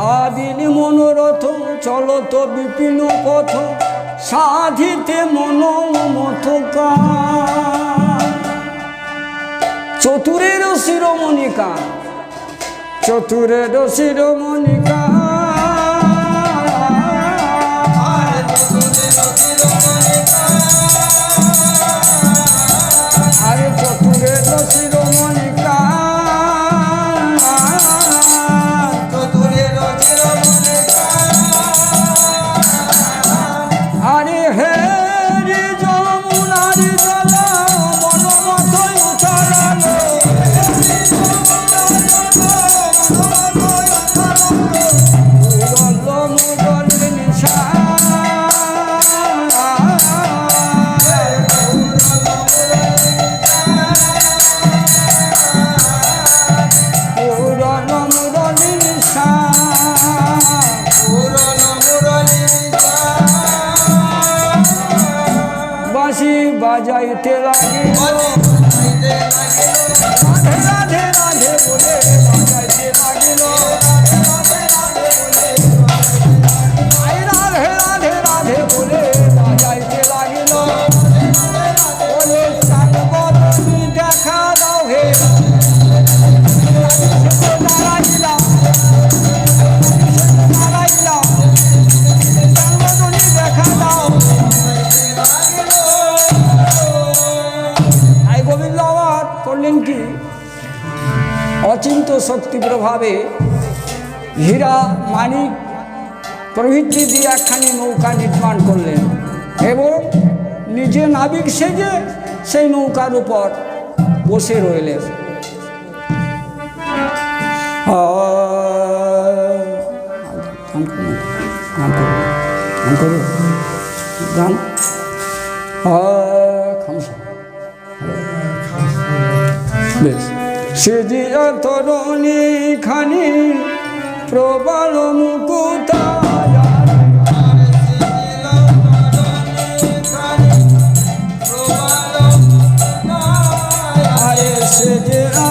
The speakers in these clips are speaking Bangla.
ভাবিনি মনোরথ চলত বিপিন পথ সাধিতে মনোমথ কাম। চতুরের শিরোমণি কাম, চতুরের শিরোমণি কাম। আরে চতুরের শিরোমণি কাম, চতুরের শিরোমণি কাম। আরে হে রে যমুনার জল মনোমথ উতরালো, বাঁশি বাজাইতে লাগিল, রাধে রাধে রাধে বলে বাজাইতে লাগিল, রাধে রাধে রাধে বলে বাজাইতে লাগিল। বলে চাঁদব তুমি দেখা দাও হে, দাঁড়াইলাম দাঁড়াইলাম, চাঁদব তুমি দেখা দাও। তাই গোবিন্দ আবার করলেন কি, অচিন্ত শক্তি প্রভাবে হীরা মানিক প্রভৃতি দিয়ে একখানি নৌকা নির্মাণ করলেন এবং নিজে নাবিক সেজে সেই নৌকার উপর বসে রইলেন। গান বেশ। সেজিয়া তরুণী খানি প্রবল মুকুতা, আরে সেজিয়া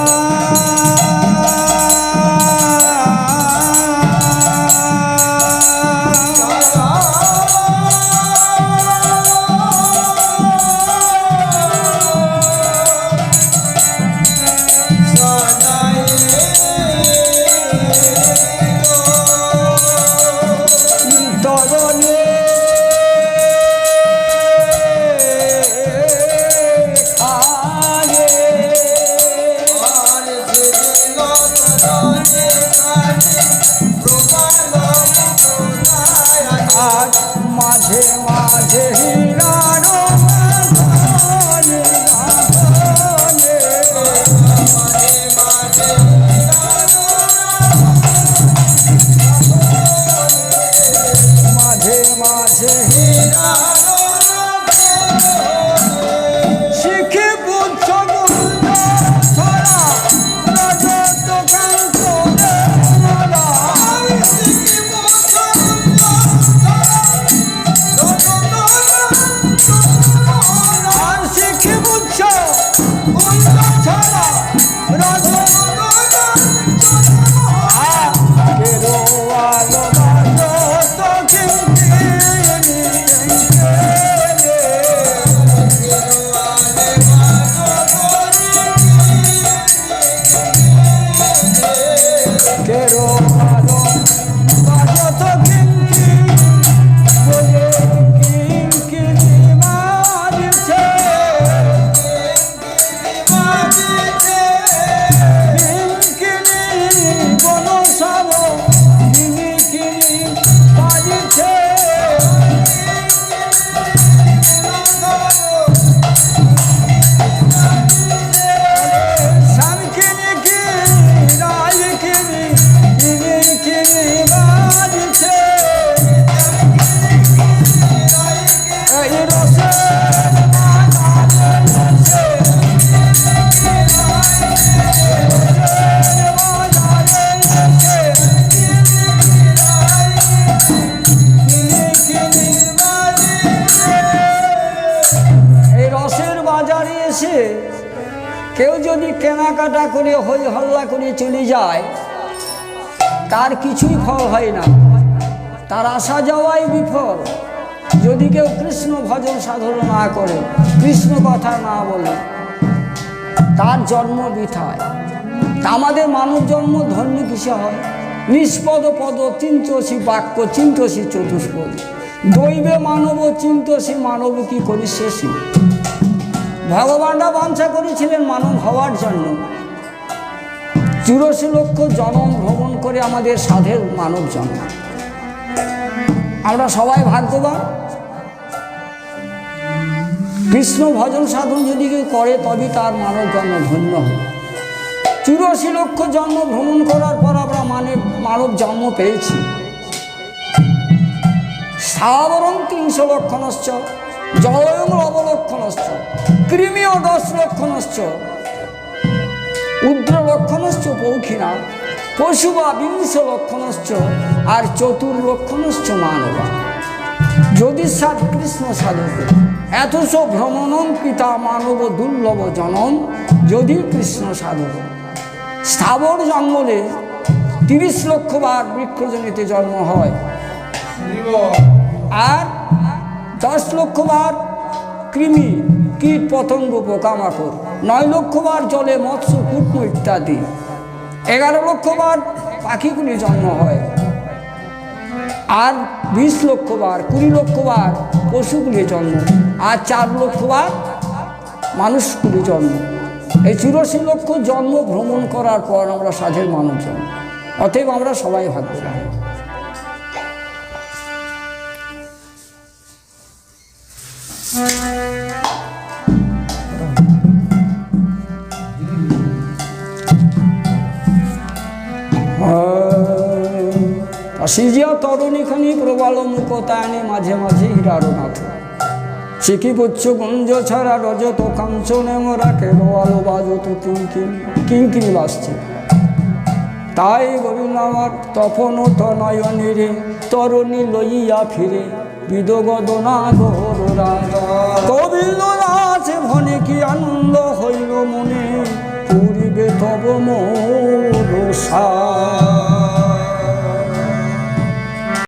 মাঝে মাঝে হীরার মাঝে মাঝে হীরা শিখে বুঝছ ছড়া রজত কান্ত আর শিখে বুঝছ ছড়া রজত কেউ যদি কেনাকাটা করে হই হল্লা করে চলে যায় তার কিছুই ফল হয় না, তার আসা যাওয়াই বিফল। যদি কেউ কৃষ্ণ ভজন সাধন না করে, কৃষ্ণ কথা না বলে, তার জন্ম বৃথায়। তা আমাদের মানব জন্ম ধন্য কিসে হয়? নিষ্পদ পদ চিন্তসী বাক্য চিন্তসী চতুষ্পদ দৈবে মানব চিন্তসী মানব কি করিষ্যসী। ভগবানরা বাঞ্ছা করেছিলেন মানব হওয়ার জন্য। 84 লক্ষ জনম ভ্রমণ করে আমাদের সাধের মানব জন্ম। আমরা সবাই ভাগ্যবান। কৃষ্ণ ভজন সাধন যদি কেউ করে তবে তার মানব জন্ম ধন্য হবে। 84 লক্ষ জন্ম ভ্রমণ করার পর আমরা মানব জন্ম পেয়েছি। স্থাবরং 300 লক্ষণশ্চ জলয়ং লবলক্ষণশ্চ কৃমিও 10 লক্ষণশ্চ উদ্র লক্ষণশ্চ পৌখিনা পশু বা 20 লক্ষণশ্চ আর চতুর্লক্ষণশ্চ মানবা। যদি সাত কৃষ্ণ সাধক এতশ ভ্রমণং পিতা মানব দুর্লভ জনম যদি কৃষ্ণ সাধক। স্থাবর জন্মলে 30 লক্ষ বার বৃক্ষজনিতে জন্ম হয়, আর 10 লক্ষ বার কৃমি কীট পতঙ্গ পোকামাকড়, 9 লক্ষ বার জলে মৎস্য কূর্ম ইত্যাদি, 11 লক্ষ বার পাখিগুলি জন্ম হয়, আর 20 লক্ষ বার 20 লক্ষ বার পশুগুলি জন্ম, আর 4 লক্ষ বার মানুষগুলি জন্ম। এই 84 লক্ষ জন্ম ভ্রমণ করার পর আমরা সাধের মানব জন্ম। অতএব আমরা সবাই ভাগ্যবান। সিজিয়া তরুণীখানি প্রবল মুখতায়নি মাঝে মাঝে হীরারনাথ শিখি পুচ্ছ গুঞ্জ ছাড়া রজত কাঞ্চনে মোরা কেরোয়ালো বাজত কিঙ্কিনি বাজছে। তাই গোবিন্দ আমার তপন তনয়নীরে তরুণী লইয়া ফিরে বিদগদনা গহরা গোবিন্দ আছে ভনে কি আনন্দ হইল মনে পুরিবে তব মোর সা।